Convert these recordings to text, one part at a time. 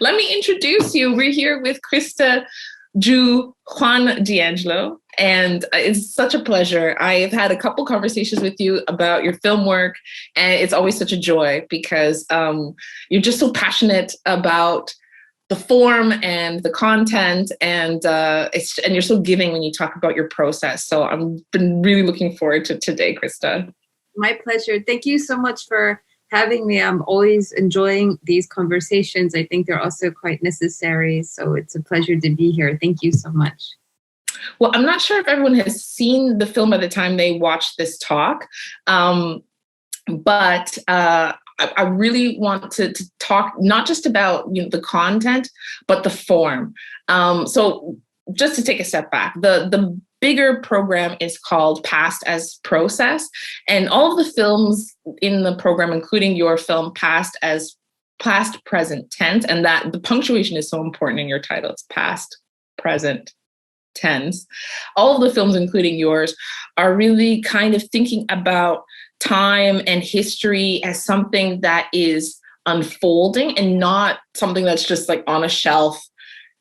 Let me introduce you. We're here with Christa Joo Hyun D'Angelo, and it's such a pleasure. I've had a couple conversations with you about your film work, and it's always such a joy because you're just so passionate about the form and the content, and and you're so giving when you talk about your process. So I've been really looking forward to today, Christa. My pleasure. Thank you so much for having me. I'm always enjoying these conversations. I think they're also quite necessary. So it's a pleasure to be here. Thank you so much. Well, I'm not sure if everyone has seen the film by the time they watch this talk, but I really want to talk not just about the content, but the form. So just to take a step back, the bigger program is called Past as Process, and all of the films in the program, including your film, Past, present, tense, and that the punctuation is so important in your title. It's past, present, tense. All of the films, including yours, are really kind of thinking about time and history as something that is unfolding and not something that's just like on a shelf,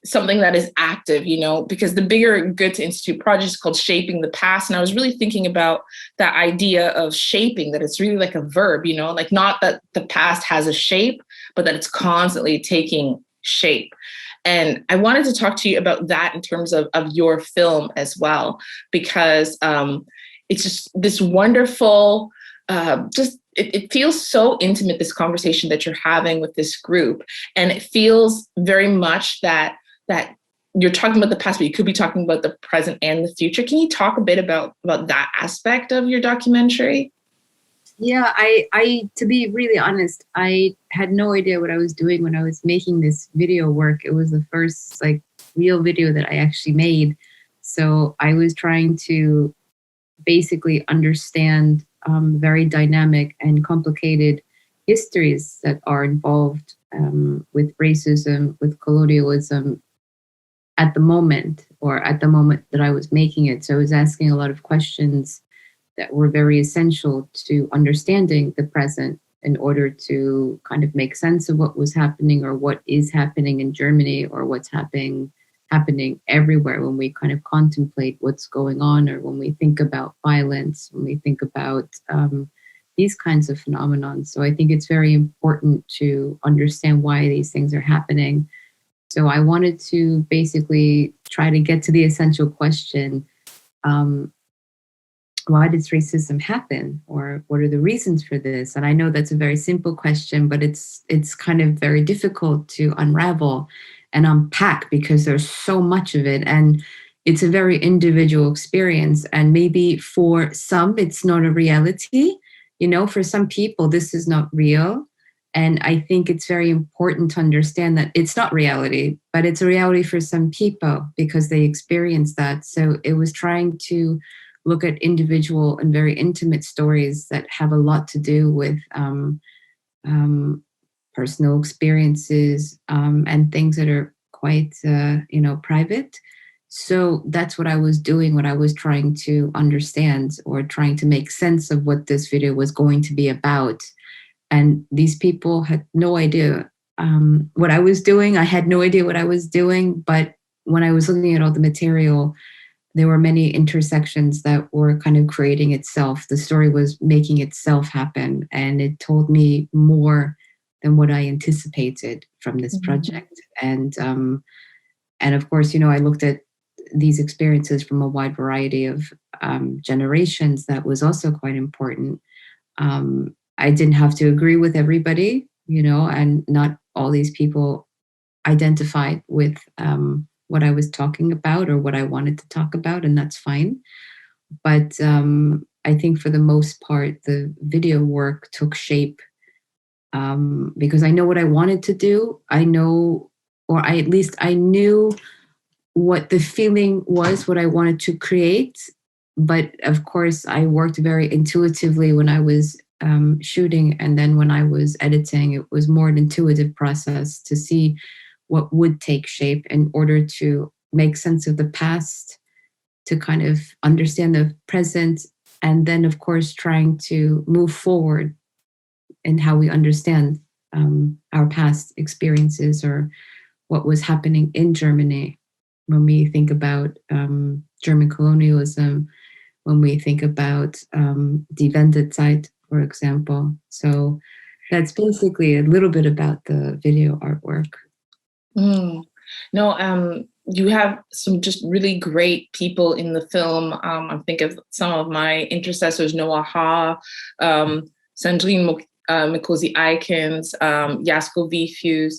something that is active, because the bigger Goethe-Institut project is called Shaping the Past. And I was really thinking about that idea of shaping, that it's really like a verb, like not that the past has a shape, but that it's constantly taking shape. And I wanted to talk to you about that in terms of your film as well, because it's just this wonderful, it feels so intimate, this conversation that you're having with this group. And it feels very much that you're talking about the past, but you could be talking about the present and the future. Can you talk a bit about that aspect of your documentary? Yeah, I to be really honest, I had no idea what I was doing when I was making this video work. It was the first real video that I actually made. So I was trying to basically understand very dynamic and complicated histories that are involved with racism, with colonialism at the moment that I was making it. So I was asking a lot of questions that were very essential to understanding the present in order to kind of make sense of what was happening or what is happening in Germany or what's happening everywhere when we kind of contemplate what's going on, or when we think about violence, when we think about these kinds of phenomenon. So I think it's very important to understand why these things are happening. So I wanted to basically try to get to the essential question, why does racism happen? Or what are the reasons for this? And I know that's a very simple question, but it's kind of very difficult to unravel and unpack because there's so much of it. And it's a very individual experience. And maybe for some, it's not a reality. For some people, this is not real. And I think it's very important to understand that it's not reality, but it's a reality for some people because they experience that. So it was trying to look at individual and very intimate stories that have a lot to do with personal experiences and things that are quite, private. So that's what I was doing, what I was trying to understand or trying to make sense of what this video was going to be about. And these people had no idea what I was doing. I had no idea what I was doing. But when I was looking at all the material, there were many intersections that were kind of creating itself. The story was making itself happen. And it told me more than what I anticipated from this project. And of course, I looked at these experiences from a wide variety of generations. That was also quite important. I didn't have to agree with everybody, and not all these people identified with what I was talking about or what I wanted to talk about, and that's fine. But I think for the most part, the video work took shape because I know what I wanted to do. I knew what the feeling was, what I wanted to create. But of course, I worked very intuitively when I was shooting, and then when I was editing, it was more an intuitive process to see what would take shape in order to make sense of the past, to kind of understand the present, and then of course trying to move forward in how we understand our past experiences or what was happening in Germany when we think about German colonialism, when we think about Die Wendezeit, for example. So that's basically a little bit about the video artwork. No, you have some just really great people in the film. I think of some of my intercessors, Noah Ha, Sandrine Mikosi-Eikens, Jasko Vifus.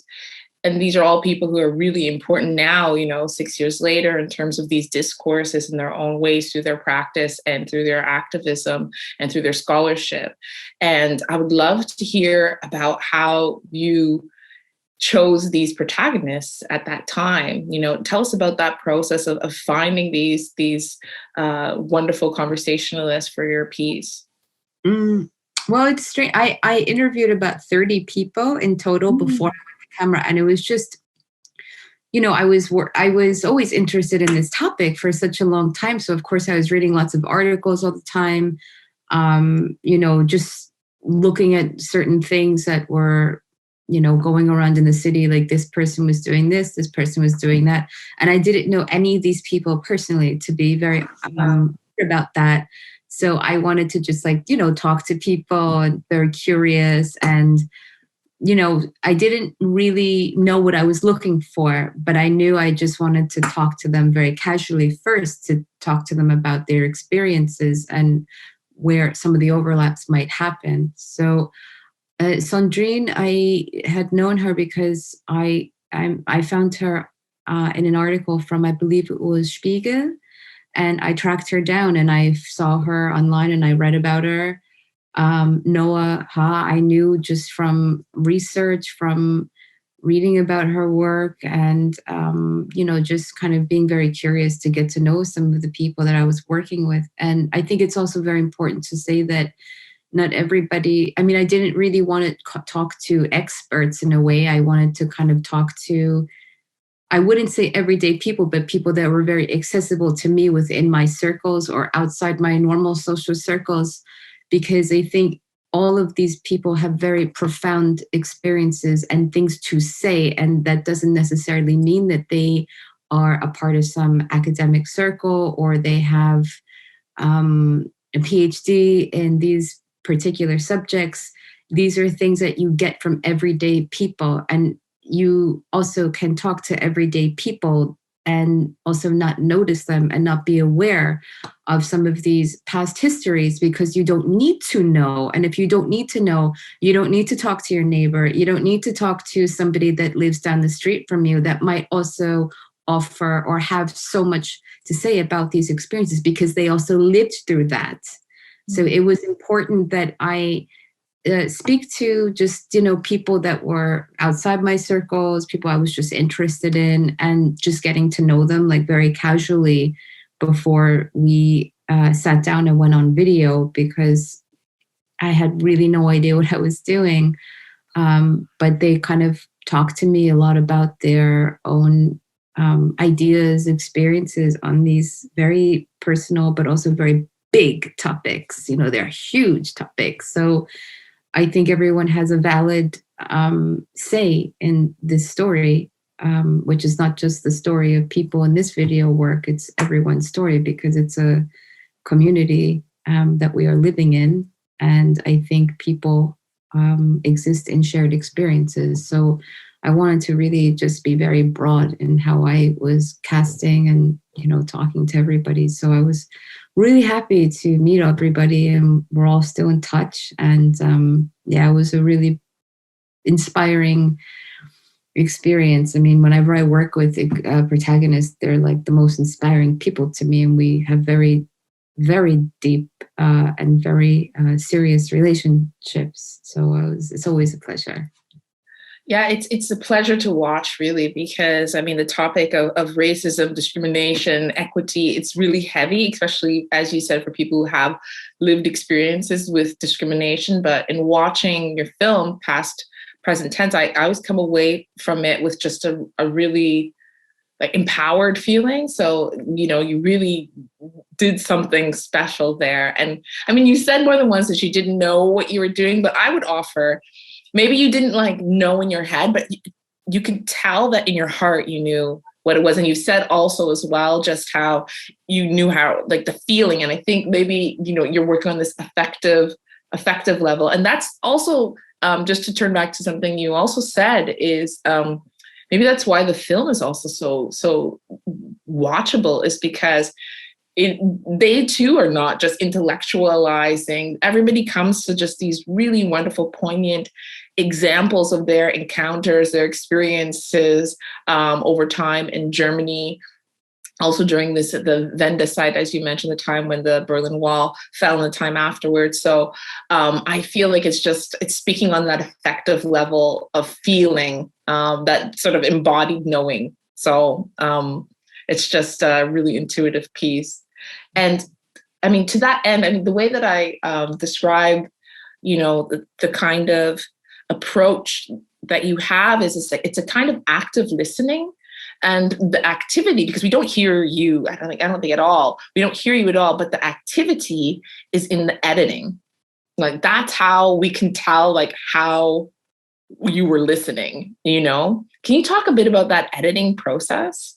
And these are all people who are really important now, 6 years later, in terms of these discourses in their own ways through their practice and through their activism and through their scholarship. And I would love to hear about how you chose these protagonists at that time. Tell us about that process of finding these wonderful conversationalists for your piece. Well, it's strange. I interviewed about 30 people in total before camera, and it was just, I was always interested in this topic for such a long time. So of course I was reading lots of articles all the time, just looking at certain things that were, going around in the city, like this person was doing this person was doing that. And I didn't know any of these people personally, to be very about that. So I wanted to just talk to people, and very curious. And I didn't really know what I was looking for, but I knew I just wanted to talk to them very casually first, to talk to them about their experiences and where some of the overlaps might happen. So Sandrine, I had known her because I found her in an article from, I believe it was Spiegel, and I tracked her down and I saw her online and I read about her. Noah Ha, I knew just from research, from reading about her work, and just kind of being very curious to get to know some of the people that I was working with. And I think it's also very important to say that not everybody, I didn't really want to talk to experts in a way. I wanted to kind of talk to, I wouldn't say everyday people, but people that were very accessible to me within my circles or outside my normal social circles, because I think all of these people have very profound experiences and things to say. And that doesn't necessarily mean that they are a part of some academic circle or they have a PhD in these particular subjects. These are things that you get from everyday people. And you also can talk to everyday people and also not notice them and not be aware of some of these past histories, because you don't need to know. And if you don't need to know, you don't need to talk to your neighbor. You don't need to talk to somebody that lives down the street from you that might also offer or have so much to say about these experiences, because they also lived through that. So it was important that I speak to just, people that were outside my circles, people I was just interested in, and just getting to know them very casually before we sat down and went on video, because I had really no idea what I was doing. But they kind of talked to me a lot about their own ideas, experiences on these very personal, but also very big topics. They're huge topics. So I think everyone has a valid say in this story, which is not just the story of people in this video work, it's everyone's story, because it's a community that we are living in. And I think people exist in shared experiences. So I wanted to really just be very broad in how I was casting and, talking to everybody. So I was really happy to meet everybody, and we're all still in touch. And it was a really inspiring experience. Whenever I work with protagonists, they're the most inspiring people to me, and we have very, very deep and very serious relationships. So it's always a pleasure. Yeah, it's a pleasure to watch, really, because the topic of racism, discrimination, equity, it's really heavy, especially, as you said, for people who have lived experiences with discrimination. But in watching your film, past, present tense, I always come away from it with just a really empowered feeling. So, you really did something special there. And you said more than once that you didn't know what you were doing, but I would offer, maybe you didn't like know in your head, but you could tell that in your heart you knew what it was. And you said also as well just how you knew how, like, the feeling. And I think maybe, you know, you're working on this affective level. And that's also, just to turn back to something you also said, is maybe that's why the film is also so watchable, is because they too are not just intellectualizing. Everybody comes to just these really wonderful, poignant examples of their encounters, their experiences over time in Germany. Also during the Wendezeit, as you mentioned, the time when the Berlin Wall fell and the time afterwards. So I feel like it's speaking on that affective level of feeling, that sort of embodied knowing. So it's just a really intuitive piece. And I mean, to that end, I mean, the way that I describe, you know, the kind of approach that you have is it's a kind of active listening. And the activity, because we don't hear you, I don't think at all. We don't hear you at all, but the activity is in the editing. Like, that's how we can tell, like, how you were listening, you know? Can you talk a bit about that editing process?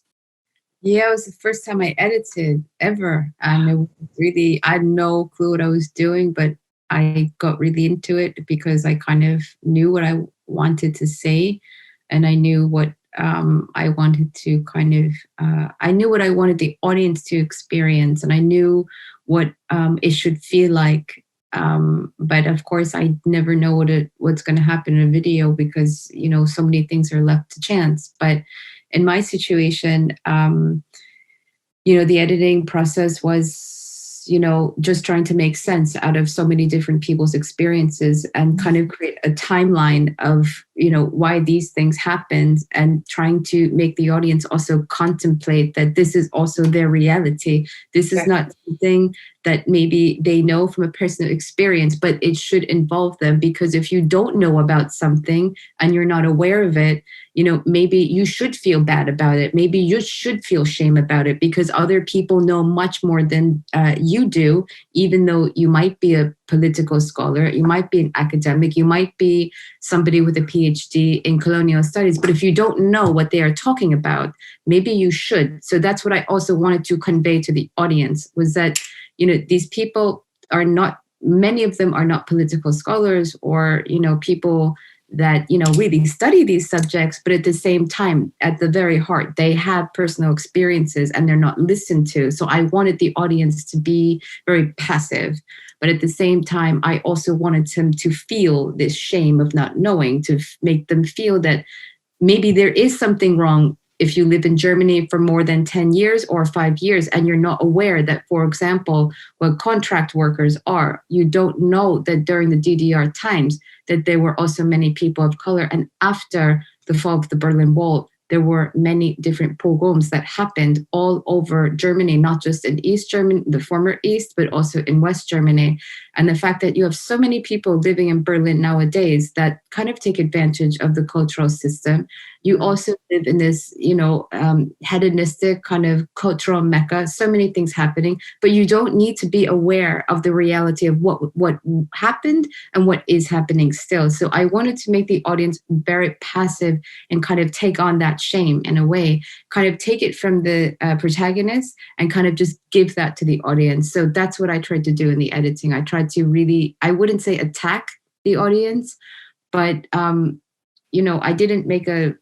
Yeah, it was the first time I edited ever. And it was really, I had no clue what I was doing, but I got really into it because I kind of knew what I wanted to say. And I knew what I wanted to I knew what I wanted the audience to experience, and I knew what it should feel like. But of course, I never know what's going to happen in a video because, you know, so many things are left to chance. But in my situation, you know, the editing process was, you know, just trying to make sense out of so many different people's experiences and kind of create a timeline of, you know, why these things happened, and trying to make the audience also contemplate that this is also their reality. This is not something that maybe they know from a personal experience, but it should involve them, because if you don't know about something and you're not aware of it, you know, maybe you should feel bad about it. Maybe you should feel shame about it because other people know much more than you do, even though you might be a political scholar, you might be an academic, you might be somebody with a PhD in colonial studies. But if you don't know what they are talking about, maybe you should. So that's what I also wanted to convey to the audience, was that, you know, these people are not, many of them are not political scholars or, you know, people that, you know, really study these subjects, but at the same time, at the very heart, they have personal experiences and they're not listened to. So I wanted the audience to be very passive, but at the same time, I also wanted them to feel this shame of not knowing, to make them feel that maybe there is something wrong if you live in Germany for more than 10 years or 5 years and you're not aware that, for example, what contract workers are. You don't know that during the DDR times that there were also many people of color. And after the fall of the Berlin Wall, there were many different pogroms that happened all over Germany, not just in East Germany, the former East, but also in West Germany. And the fact that you have so many people living in Berlin nowadays that kind of take advantage of the cultural system. You also live in this, you know, hedonistic kind of cultural mecca, so many things happening, but you don't need to be aware of the reality of what happened and what is happening still. So I wanted to make the audience very passive and kind of take on that shame in a way, kind of take it from the protagonist and kind of just give that to the audience. So that's what I tried to do in the editing. I tried to really, I wouldn't say attack the audience, but, you know, I didn't make a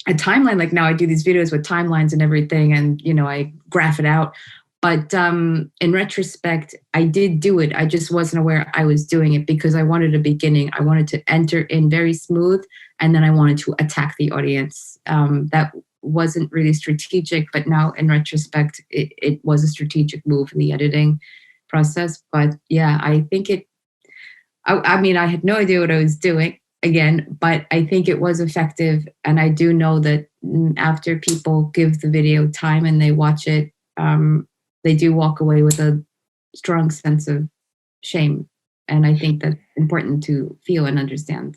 timeline. Like now I do these videos with timelines and everything, and, you know, I graph it out. But in retrospect, I did do it. I just wasn't aware I was doing it because I wanted a beginning. I wanted to enter in very smooth, and then I wanted to attack the audience. That wasn't really strategic, but now in retrospect, it was a strategic move in the editing process. But yeah, I think I mean, I had no idea what I was doing again, but I think it was effective. And I do know that after people give the video time and they watch it, they do walk away with a strong sense of shame. And I think that's important to feel and understand.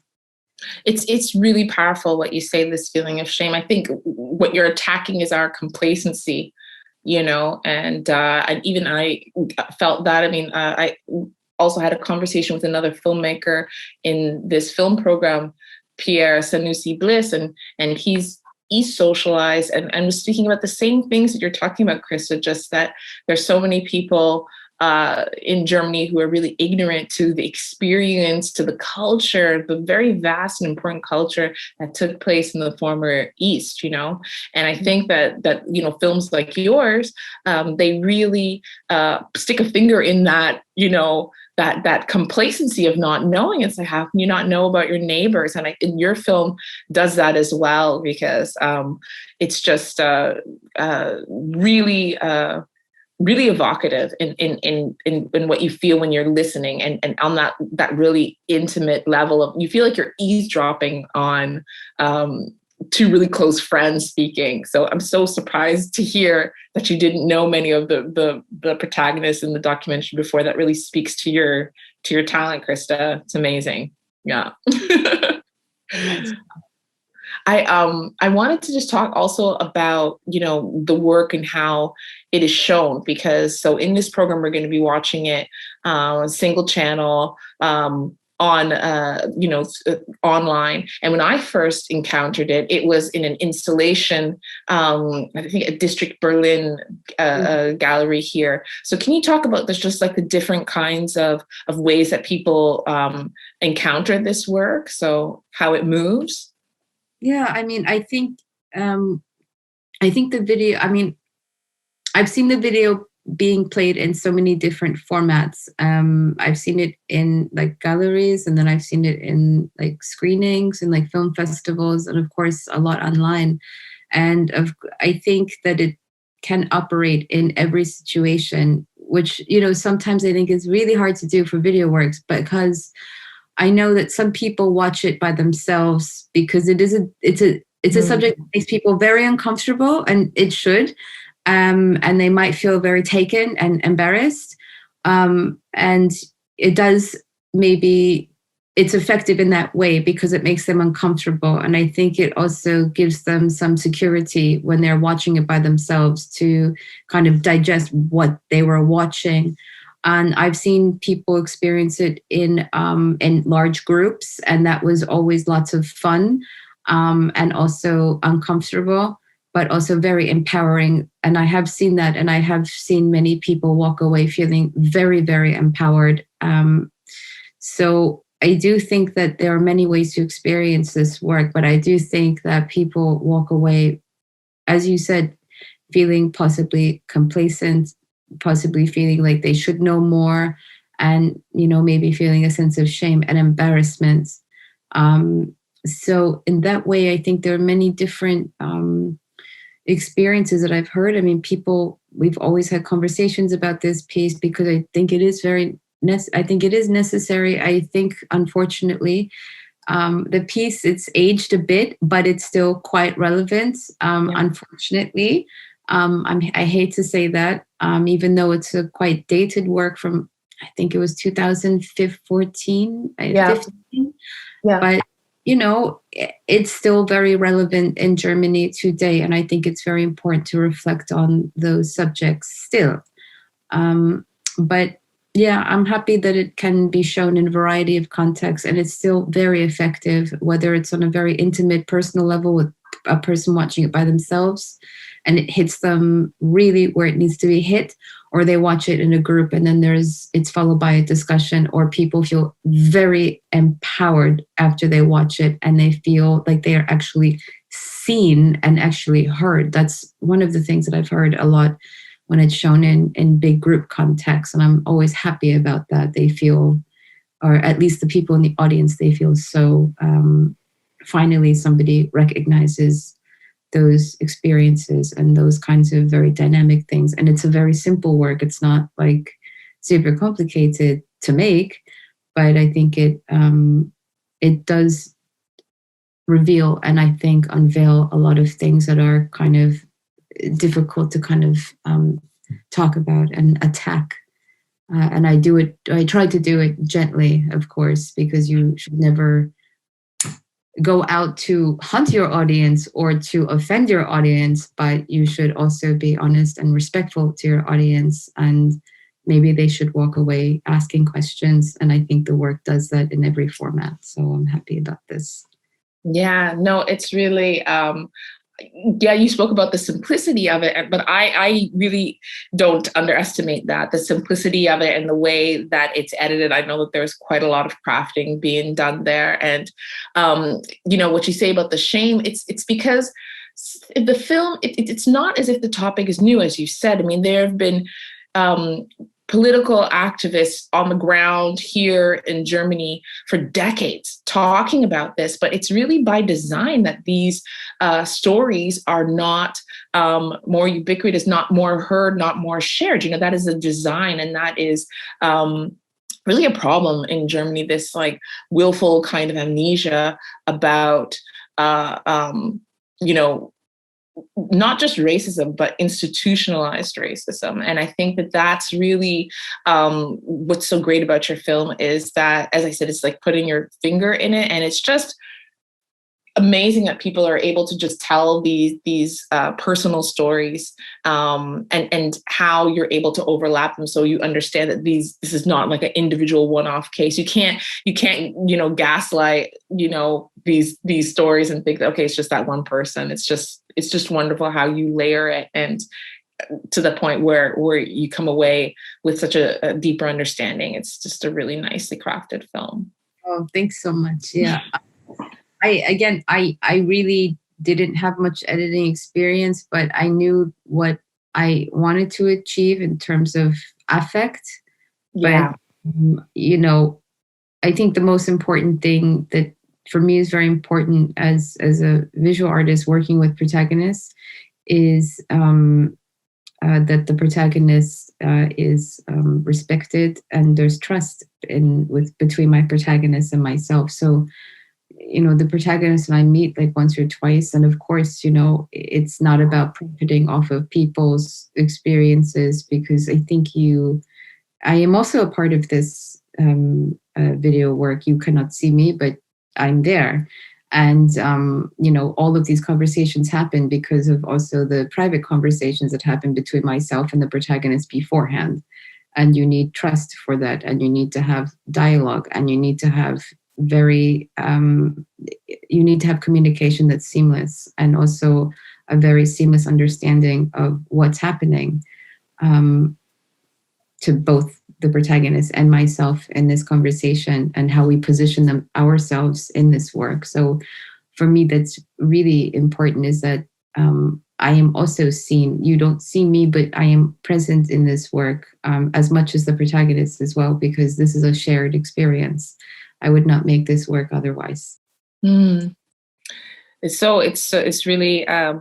It's really powerful what you say, this feeling of shame. I think what you're attacking is our complacency, you know, and even I felt that. I mean, also had a conversation with another filmmaker in this film program, Pierre Sanusi Bliss, and he's socialized and was speaking about the same things that you're talking about, Christa, just that there's so many people in Germany who are really ignorant to the experience, to the culture, the very vast and important culture that took place in the former East, you know? And I think that you know, films like yours, they really stick a finger in that, you know, that complacency of not knowing. It's like, how can you not know about your neighbors? And your film does that as well, because it's just really really evocative in what you feel when you're listening, and on that really intimate level of, you feel like you're eavesdropping on two really close friends speaking. So I'm so surprised to hear that you didn't know many of the protagonists in the documentary before. That really speaks to your talent, Christa. It's amazing. Yeah. I wanted to just talk also about, you know, the work and how it is shown, because so in this program, we're going to be watching it single channel on, you know, online. And when I first encountered it, it was in an installation, I think at District Berlin Gallery here. So can you talk about this, just like the different kinds of ways that people encounter this work? So how it moves? Yeah, I mean, I think the video, I mean, I've seen the video being played in so many different formats. I've seen it in like galleries, and then I've seen it in like screenings and like film festivals, and of course a lot online. And I think that it can operate in every situation, which, you know, sometimes I think is really hard to do for video works, because I know that some people watch it by themselves because it's a subject that makes people very uncomfortable, and it should, and they might feel very taken and embarrassed, and it does, maybe it's effective in that way because it makes them uncomfortable, and I think it also gives them some security when they're watching it by themselves to kind of digest what they were watching. And I've seen people experience it in large groups, and that was always lots of fun, and also uncomfortable, but also very empowering. And I have seen that, and I have seen many people walk away feeling very, very empowered. So I do think that there are many ways to experience this work, but I do think that people walk away, as you said, feeling possibly complacent, possibly feeling like they should know more, and, you know, maybe feeling a sense of shame and embarrassment. So in that way, I think there are many different experiences that I've heard. I mean, we've always had conversations about this piece because I think it is necessary. I think, unfortunately, the piece, it's aged a bit, but it's still quite relevant, unfortunately. I hate to say that, even though it's a quite dated work from, I think it was 2014, 15. Yeah. But, you know, it's still very relevant in Germany today. And I think it's very important to reflect on those subjects still. But yeah, I'm happy that it can be shown in a variety of contexts, and it's still very effective, whether it's on a very intimate personal level with a person watching it by themselves and it hits them really where it needs to be hit, or they watch it in a group and then it's followed by a discussion, or people feel very empowered after they watch it and they feel like they are actually seen and actually heard. That's one of the things that I've heard a lot when it's shown in big group contexts, and I'm always happy about that. They feel, or at least the people in the audience, they feel so finally somebody recognizes those experiences and those kinds of very dynamic things. And it's a very simple work. It's not like super complicated to make, but I think it does reveal and I think unveil a lot of things that are kind of difficult to kind of talk about and attack. And I try to do it gently, of course, because you should never go out to hunt your audience or to offend your audience, but you should also be honest and respectful to your audience and maybe they should walk away asking questions. And I think the work does that in every format. So I'm happy about this. Yeah, no, it's really, yeah, you spoke about the simplicity of it, but I really don't underestimate that, the simplicity of it and the way that it's edited. I know that there's quite a lot of crafting being done there. And, what you say about the shame, it's because the film, it's not as if the topic is new, as you said. I mean, there have been political activists on the ground here in Germany for decades talking about this, but it's really by design that these stories are not more ubiquitous, not more heard, not more shared. That is a design, and that is really a problem in Germany, this like willful kind of amnesia about, not just racism, but institutionalized racism. And I think that that's really what's so great about your film is that, as I said, it's like putting your finger in it. And it's just amazing that people are able to just tell these personal stories and how you're able to overlap them. So you understand that this is not like an individual one-off case. You can't gaslight, these stories and think that, okay, it's just that one person. It's just wonderful how you layer it, and to the point where you come away with such a deeper understanding. It's just a really nicely crafted film. Oh, thanks so much. Yeah. I really didn't have much editing experience, but I knew what I wanted to achieve in terms of affect. Yeah. But, I think the most important thing that for me is very important as a visual artist working with protagonists is that the protagonist is respected, and there's trust between my protagonist and myself. So, the protagonist and I meet like once or twice. And of course, it's not about profiting off of people's experiences, because I think I am also a part of this video work. You cannot see me, but I'm there. And, all of these conversations happen because of also the private conversations that happen between myself and the protagonist beforehand. And you need trust for that. And you need to have dialogue, and you need to have communication that's seamless, and also a very seamless understanding of what's happening to both the protagonist and myself in this conversation, and how we position ourselves in this work. So for me, that's really important, is that I am also seen. You don't see me, but I am present in this work as much as the protagonist as well, because this is a shared experience. I would not make this work otherwise. It's really, as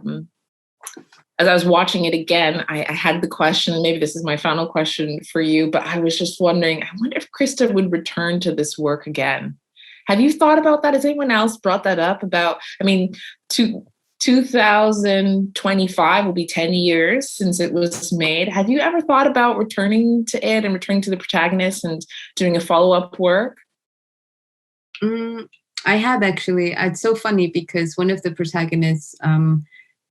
I was watching it again, I had the question, and maybe this is my final question for you, but I was just wondering, I wonder if Christa would return to this work again. Have you thought about that? Has anyone else brought that up about, 2025 will be 10 years since it was made. Have you ever thought about returning to it and returning to the protagonist and doing a follow-up work? I have, actually. It's so funny because one of the protagonists,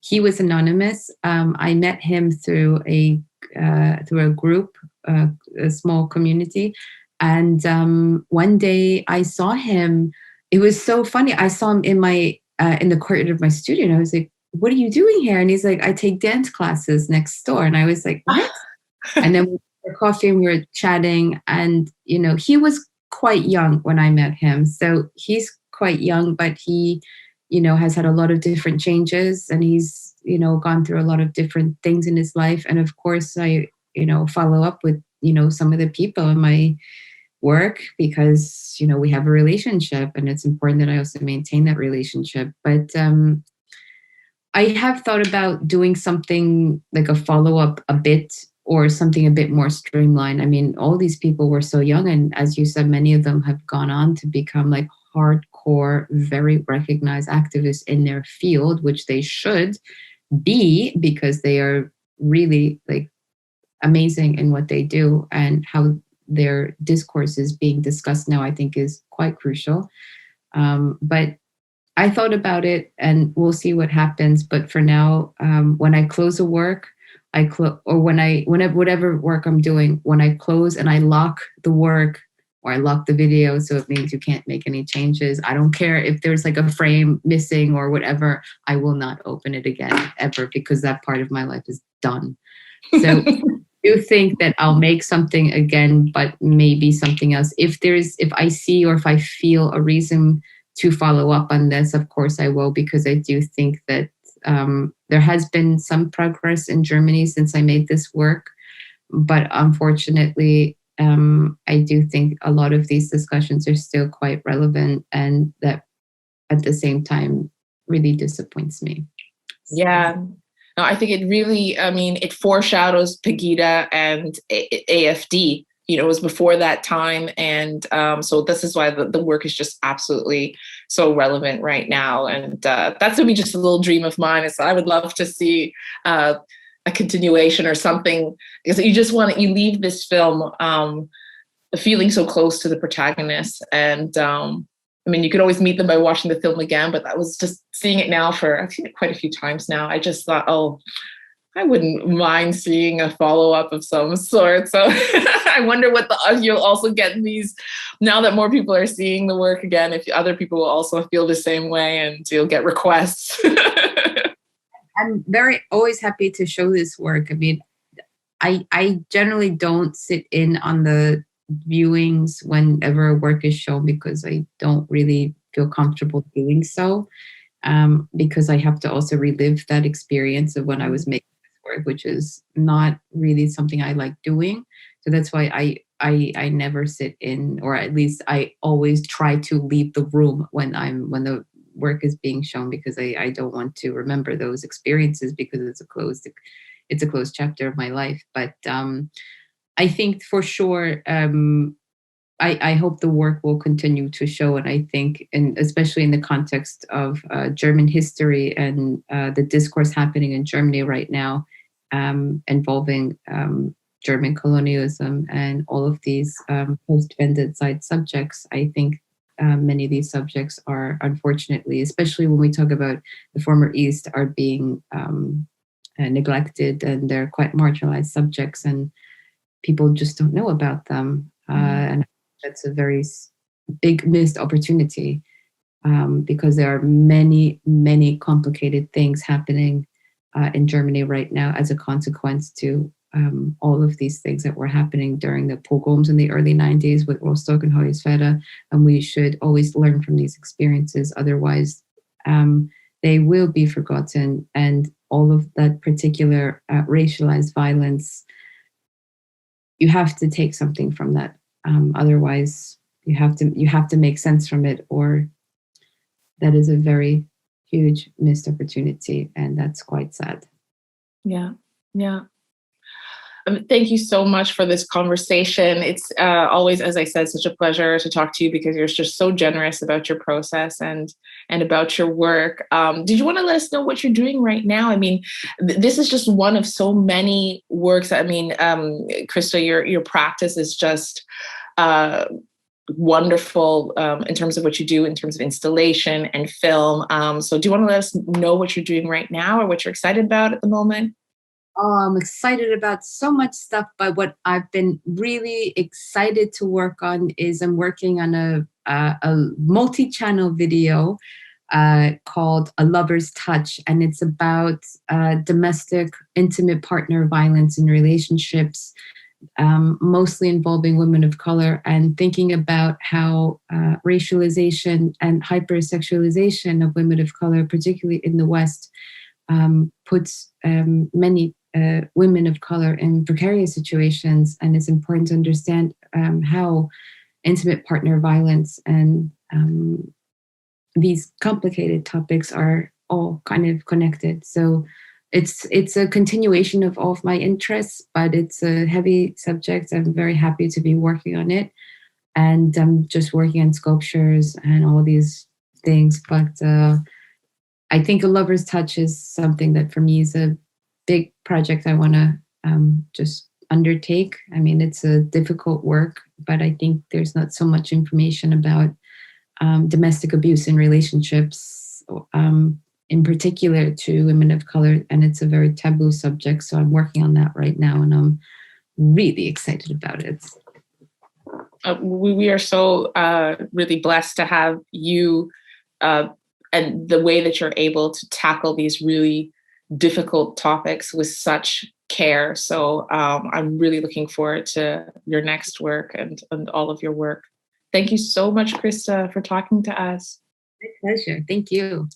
he was anonymous. I met him through a group, a small community. And one day I saw him. It was so funny. I saw him in the corridor of my studio, and I was like, "What are you doing here?" And he's like, "I take dance classes next door." And I was like, "What?" And then we were coffee and we were chatting, and he was quite young when I met him. So he's quite young, but he, has had a lot of different changes, and he's, gone through a lot of different things in his life. And of course, I, follow up with, some of the people in my work, because, we have a relationship, and it's important that I also maintain that relationship. But I have thought about doing something like a follow-up a bit, or something a bit more streamlined. I mean, all these people were so young, and as you said, many of them have gone on to become like hardcore, very recognized activists in their field, which they should be, because they are really like amazing in what they do, and how their discourse is being discussed now, I think, is quite crucial. But I thought about it, and we'll see what happens. But for now, when I close a work, I close, or whenever whatever work I'm doing, when I close and I lock the work or I lock the video, so it means you can't make any changes. I don't care if there's like a frame missing or whatever. I will not open it again ever, because that part of my life is done. So I do think that I'll make something again, but maybe something else. If I see or if I feel a reason to follow up on this, of course I will, because I do think that there has been some progress in Germany since I made this work. But unfortunately, I do think a lot of these discussions are still quite relevant, and that at the same time really disappoints me. Yeah. No, I think it really, I mean, it foreshadows Pegida and AFD. You know, it was before that time. And so this is why the work is just absolutely so relevant right now. And that's going to be just a little dream of mine. Is I would love to see a continuation or something, because you leave this film feeling so close to the protagonist. And I mean, you could always meet them by watching the film again, but I was just seeing it now I've seen it quite a few times now. I just thought, oh, I wouldn't mind seeing a follow-up of some sort. So I wonder what you'll also get these, now that more people are seeing the work again, if other people will also feel the same way and you'll get requests. I'm always happy to show this work. I mean, I generally don't sit in on the viewings whenever a work is shown, because I don't really feel comfortable doing so, because I have to also relive that experience of when I was making this work, which is not really something I like doing. So that's why I never sit in, or at least I always try to leave the room when the work is being shown, because I don't want to remember those experiences, because it's a closed chapter of my life. But I think for sure, I hope the work will continue to show. And I think, and especially in the context of German history and the discourse happening in Germany right now, involving German colonialism and all of these post-Wendezeit subjects, I think many of these subjects are, unfortunately, especially when we talk about the former East, are being neglected, and they're quite marginalized subjects, and people just don't know about them. And that's a very big missed opportunity, because there are many, many complicated things happening in Germany right now as a consequence to all of these things that were happening during the pogroms in the early 90s with Rostock and Hoyerswerda. And we should always learn from these experiences. Otherwise, they will be forgotten. And all of that particular racialized violence, you have to take something from that. Otherwise, you have to make sense from it, or that is a very huge missed opportunity, and that's quite sad. Yeah. Thank you so much for this conversation. It's always, as I said, such a pleasure to talk to you, because you're just so generous about your process and about your work. Did you want to let us know what you're doing right now? I mean, this is just one of so many works. I mean, Christa, your practice is just wonderful in terms of what you do in terms of installation and film. So do you want to let us know what you're doing right now, or what you're excited about at the moment? I'm excited about so much stuff, but what I've been really excited to work on is I'm working on a multi-channel video called A Lover's Touch, and it's about domestic, intimate partner violence in relationships, mostly involving women of color, and thinking about how racialization and hypersexualization of women of color, particularly in the West, puts many women of color in precarious situations. And it's important to understand how intimate partner violence and these complicated topics are all kind of connected. So it's a continuation of all of my interests, but it's a heavy subject. I'm very happy to be working on it. And I'm just working on sculptures and all these things. But I think A Lover's Touch is something that for me is a big project I want to just undertake. I mean, it's a difficult work, but I think there's not so much information about domestic abuse in relationships in particular to women of color, and it's a very taboo subject. So I'm working on that right now, and I'm really excited about it. We are so really blessed to have you and the way that you're able to tackle these really difficult topics with such care. So I'm really looking forward to your next work and all of your work. Thank you so much, Christa, for talking to us. My pleasure. Thank you.